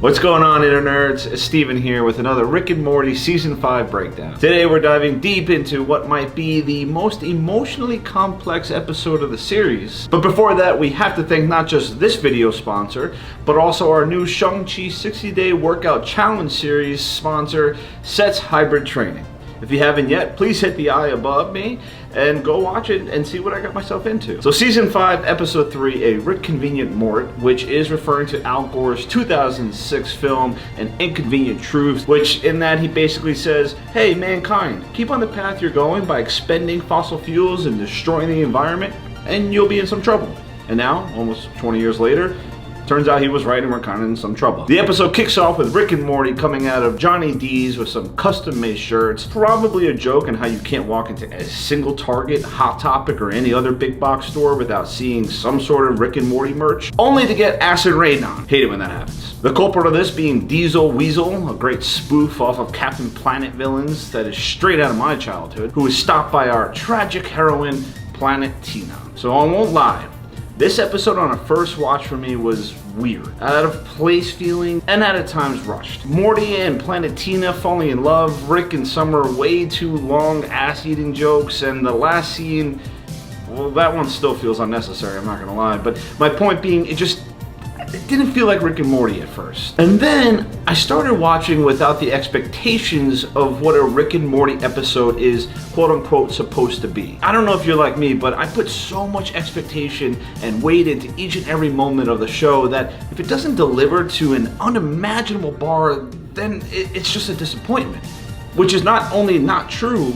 What's going on, internerds? It's Steven here with another Rick and Morty Season 5 breakdown. Today we're diving deep into what might be the most emotionally complex episode of the series. But before that, we have to thank not just this video sponsor, but also our new Shang-Chi 60-day workout challenge series sponsor, Sets Hybrid Training. If you haven't yet, please hit the eye above me and go watch it and see what I got myself into. So Season 5, Episode 3, A Rick Convenient Mort, which is referring to Al Gore's 2006 film, An Inconvenient Truth, which in that he basically says, hey mankind, keep on the path you're going by expending fossil fuels and destroying the environment, and you'll be in some trouble. And now, almost 20 years later, turns out he was right and we're kind of in some trouble. The episode kicks off with Rick and Morty coming out of Johnny D's with some custom-made shirts. Probably a joke on how you can't walk into a single Target, Hot Topic, or any other big box store without seeing some sort of Rick and Morty merch, only to get acid rain on. Hate it when that happens. The culprit of this being Diesel Weasel, a great spoof off of Captain Planet villains that is straight out of my childhood, who is stopped by our tragic heroine, Planetina. So I won't lie, this episode on a first watch for me was weird, out of place feeling, and at times rushed. Morty and Planetina falling in love, Rick and Summer way too long ass-eating jokes, and the last scene, well, that one still feels unnecessary, I'm not gonna lie, but my point being, it didn't feel like Rick and Morty at first. And then I started watching without the expectations of what a Rick and Morty episode is quote unquote supposed to be. I don't know if you're like me, but I put so much expectation and weight into each and every moment of the show that if it doesn't deliver to an unimaginable bar, then it's just a disappointment. Which is not only not true,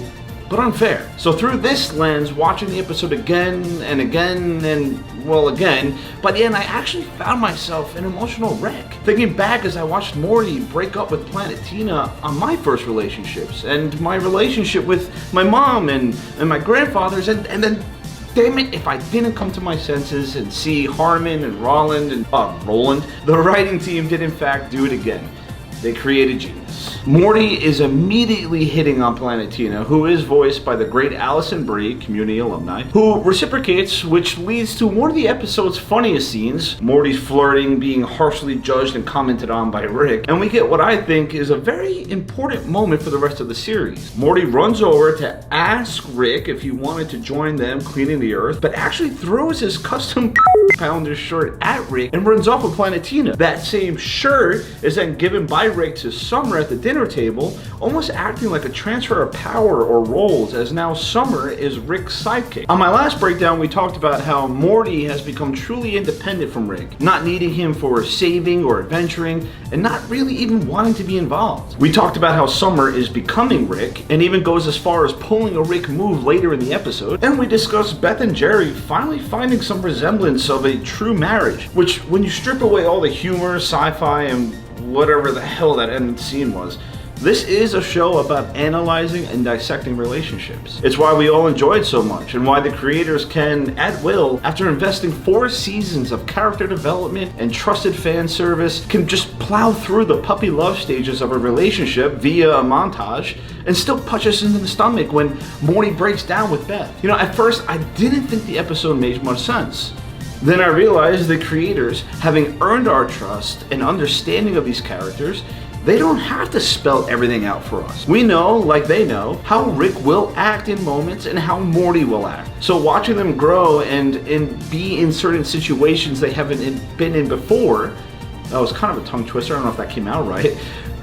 but unfair. So through this lens, watching the episode again and again and, well, again, by the end I actually found myself an emotional wreck. Thinking back as I watched Morty break up with Planetina on my first relationships, and my relationship with my mom and my grandfathers, and then damn it, if I didn't come to my senses and see Harmon and Roland and Roland, the writing team did in fact do it again. They created genius. Morty is immediately hitting on Planetina, who is voiced by the great Allison Brie, Community alumni, who reciprocates, which leads to one of the episode's funniest scenes, Morty's flirting being harshly judged and commented on by Rick, and we get what I think is a very important moment for the rest of the series. Morty runs over to ask Rick if he wanted to join them cleaning the earth, but actually throws his custom pounder shirt at Rick and runs off with Planetina. That same shirt is then given by Rick to Summer at the dinner table, almost acting like a transfer of power or roles, as now Summer is Rick's sidekick. On my last breakdown, we talked about how Morty has become truly independent from Rick, not needing him for saving or adventuring, and not really even wanting to be involved. We talked about how Summer is becoming Rick, and even goes as far as pulling a Rick move later in the episode, and we discussed Beth and Jerry finally finding some resemblance of a true marriage, which when you strip away all the humor, sci-fi, and whatever the hell that end scene was, this is a show about analyzing and dissecting relationships. It's why we all enjoyed so much, and why the creators can, at will, after investing 4 seasons of character development and trusted fan service, can just plow through the puppy love stages of a relationship via a montage and still punch us into the stomach when Morty breaks down with Beth. You know, at first I didn't think the episode made much sense. Then I realized the creators, having earned our trust and understanding of these characters, they don't have to spell everything out for us. We know, like they know, how Rick will act in moments and how Morty will act. So watching them grow and be in certain situations they haven't been in before, that was kind of a tongue twister, I don't know if that came out right.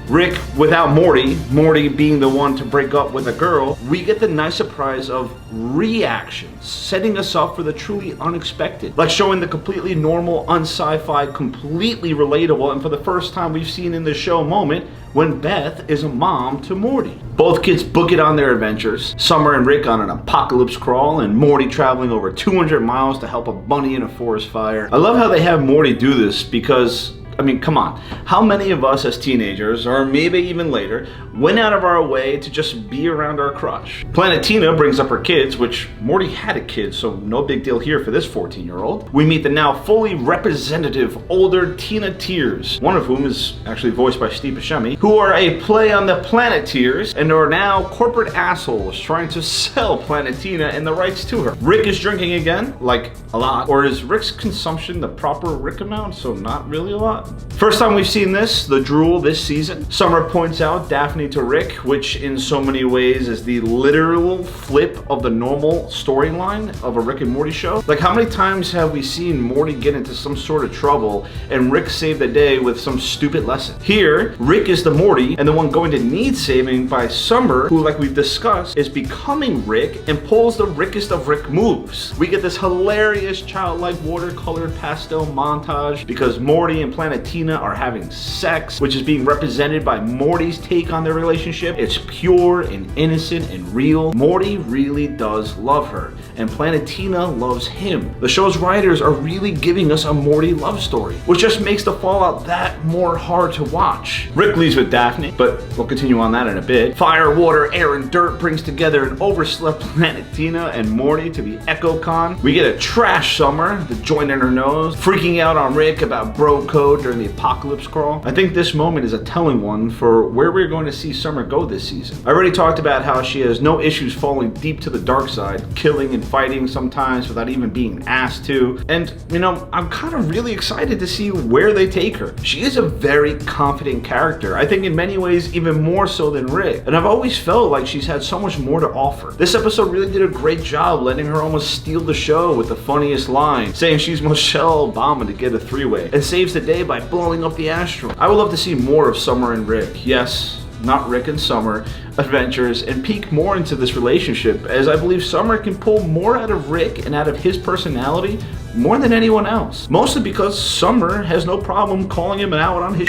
Rick without Morty being the one to break up with a girl, we get the nice surprise of reactions, setting us up for the truly unexpected. Like showing the completely normal, un-sci-fi, completely relatable, and for the first time we've seen in the show moment, when Beth is a mom to Morty. Both kids book it on their adventures, Summer and Rick on an apocalypse crawl, and Morty traveling over 200 miles to help a bunny in a forest fire. I love how they have Morty do this because, I mean, come on. How many of us as teenagers, or maybe even later, went out of our way to just be around our crush? Planetina brings up her kids, which Morty had a kid, so no big deal here for this 14-year-old. We meet the now fully representative older Tina Tears, one of whom is actually voiced by Steve Buscemi, who are a play on the Planeteers and are now corporate assholes trying to sell Planetina and the rights to her. Rick is drinking again, like a lot, or is Rick's consumption the proper Rick amount, so not really a lot? First time we've seen this, the drool this season. Summer points out Daphne to Rick, which in so many ways is the literal flip of the normal storyline of a Rick and Morty show. Like, how many times have we seen Morty get into some sort of trouble and Rick save the day with some stupid lesson? Here, Rick is the Morty and the one going to need saving by Summer, who, like we've discussed, is becoming Rick and pulls the Rickest of Rick moves. We get this hilarious childlike watercolored pastel montage because Morty and Planetina are having sex, which is being represented by Morty's take on their relationship. It's pure and innocent and real. Morty really does love her, and Planetina loves him. The show's writers are really giving us a Morty love story, which just makes the fallout that more hard to watch. Rick leaves with Daphne, but we'll continue on that in a bit. Fire, water, air, and dirt brings together an overslept Planetina and Morty to be EchoCon. We get a trash Summer, the joint in her nose, freaking out on Rick about bro code during the apocalypse crawl. I think this moment is a telling one for where we're going to see Summer go this season. I already talked about how she has no issues falling deep to the dark side, killing and fighting sometimes without even being asked to. And, you know, I'm kind of really excited to see where they take her. She is a very confident character. I think in many ways even more so than Rick. And I've always felt like she's had so much more to offer. This episode really did a great job letting her almost steal the show with the funniest line, saying she's Michelle Obama to get a three-way, and saves the day by blowing up the asteroid. I would love to see more of Summer and Rick. Yes, not Rick and Summer adventures, and peek more into this relationship, as I believe Summer can pull more out of Rick and out of his personality more than anyone else. Mostly because Summer has no problem calling him out on his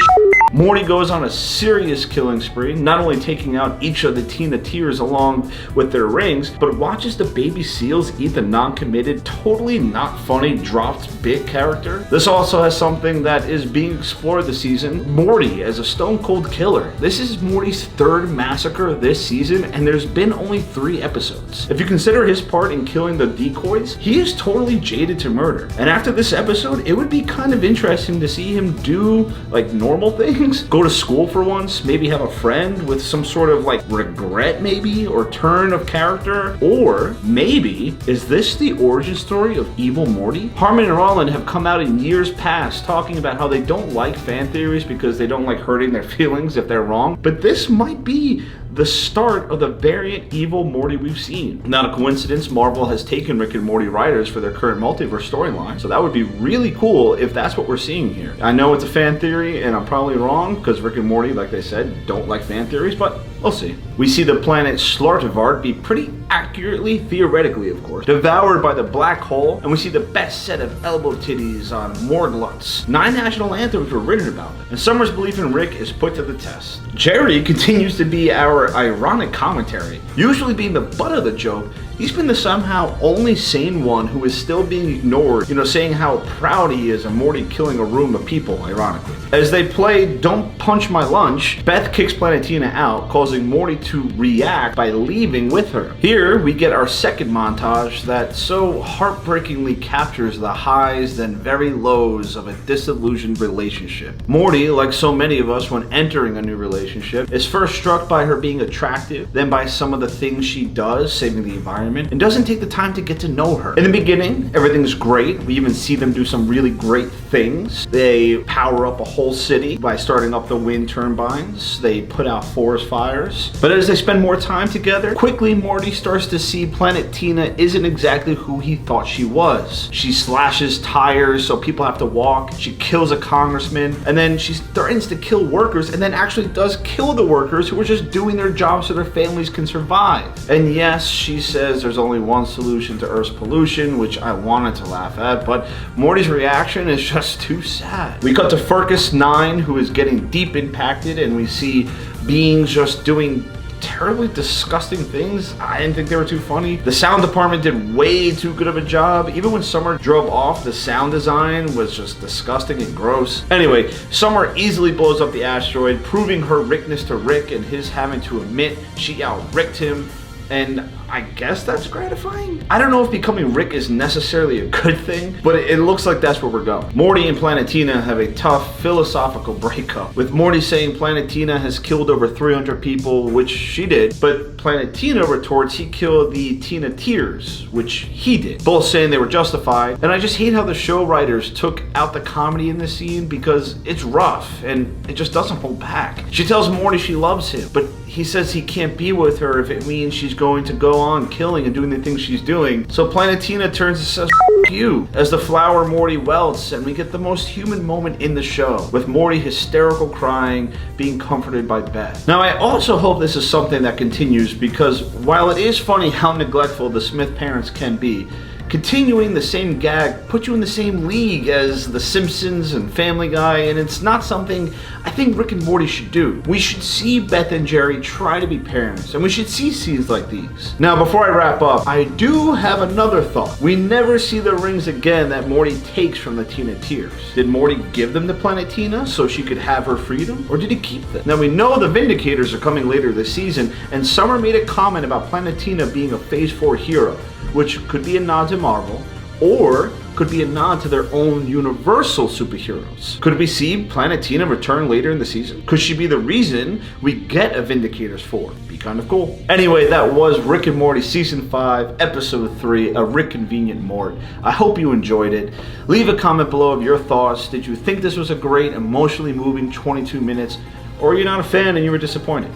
Morty goes on a serious killing spree, not only taking out each of the Tina Tears along with their rings, but watches the baby seals eat the non-committed, totally not funny dropped bit character. This also has something that is being explored this season, Morty as a stone cold killer. This is Morty's third massacre this season, and there's been only 3 episodes. If you consider his part in killing the decoys, he is totally jaded to murder. And after this episode, it would be kind of interesting to see him do like normal things. Go to school for once, maybe have a friend with some sort of like regret maybe, or turn of character. Or maybe, is this the origin story of evil Morty? Harmon and Roland have come out in years past talking about how they don't like fan theories because they don't like hurting their feelings if they're wrong. But this might be the start of the variant evil Morty we've seen. Not a coincidence, Marvel has taken Rick and Morty writers for their current multiverse storyline, so that would be really cool if that's what we're seeing here. I know it's a fan theory, and I'm probably wrong, because Rick and Morty, like they said, don't like fan theories, but we'll see. We see the planet Slartivart be pretty accurately, theoretically of course, devoured by the black hole, and we see the best set of elbow titties on Morglutz. 9 national anthems were written about it, and Summer's belief in Rick is put to the test. Jerry continues to be our ironic commentary. Usually being the butt of the joke, he's been the somehow only sane one who is still being ignored, you know, saying how proud he is of Morty killing a room of people, ironically. As they play Don't Punch My Lunch, Beth kicks Planetina out, causing Morty to react by leaving with her. Here, we get our second montage that so heartbreakingly captures the highs and very lows of a disillusioned relationship. Morty, like so many of us when entering a new relationship, is first struck by her being attractive, then by some of the things she does, saving the environment, and doesn't take the time to get to know her. In the beginning, everything's great. We even see them do some really great things. They power up a whole city by starting up the wind turbines. They put out forest fires. But as they spend more time together, quickly Morty starts to see Planetina isn't exactly who he thought she was. She slashes tires so people have to walk. She kills a congressman, and then she threatens to kill workers, and then actually does kill the workers who were just doing their jobs so their families can survive. And yes, she says there's only one solution to Earth's pollution, which I wanted to laugh at, but Morty's reaction is just too sad. We cut to Furcus 9, who is getting deep impacted, and we see beings just doing terribly disgusting things. I didn't think they were too funny. The sound department did way too good of a job. Even when Summer drove off, the sound design was just disgusting and gross. Anyway, Summer easily blows up the asteroid, proving her Rickness to Rick and his having to admit she out-Ricked him. and I guess that's gratifying. I don't know if becoming Rick is necessarily a good thing, but it looks like that's where we're going. Morty and Planetina have a tough philosophical breakup, with Morty saying Planetina has killed over 300 people, which she did, but Planetina retorts he killed the Tina-Tears, which he did. Both saying they were justified, and I just hate how the show writers took out the comedy in this scene because it's rough and it just doesn't hold back. She tells Morty she loves him, but he says he can't be with her if it means she's going to go on killing and doing the things she's doing. So Planetina turns and says, "F you," as the flower Morty welts, and we get the most human moment in the show, with Morty hysterical crying, being comforted by Beth. Now I also hope this is something that continues, because while it is funny how neglectful the Smith parents can be, continuing the same gag puts you in the same league as The Simpsons and Family Guy, and it's not something I think Rick and Morty should do. We should see Beth and Jerry try to be parents, and we should see scenes like these. Now, before I wrap up, I do have another thought. We never see the rings again that Morty takes from the Tina-Tears. Did Morty give them to Planetina so she could have her freedom, or did he keep them? Now, we know the Vindicators are coming later this season, and Summer made a comment about Planetina being a Phase 4 hero, which could be a nod to Marvel, or could be a nod to their own Universal superheroes. Could we see Planetina return later in the season? Could she be the reason we get a Vindicators 4? Be kind of cool. Anyway, that was Rick and Morty Season 5, Episode 3, A Rick Convenient Mort. I hope you enjoyed it. Leave a comment below of your thoughts. Did you think this was a great, emotionally moving 22 minutes, or are you not a fan and you were disappointed?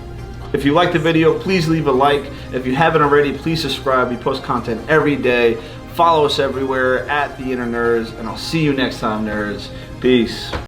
If you liked the video, please leave a like. If you haven't already, please subscribe. We post content every day. Follow us everywhere at The Inner Nerds, and I'll see you next time, nerds. Peace.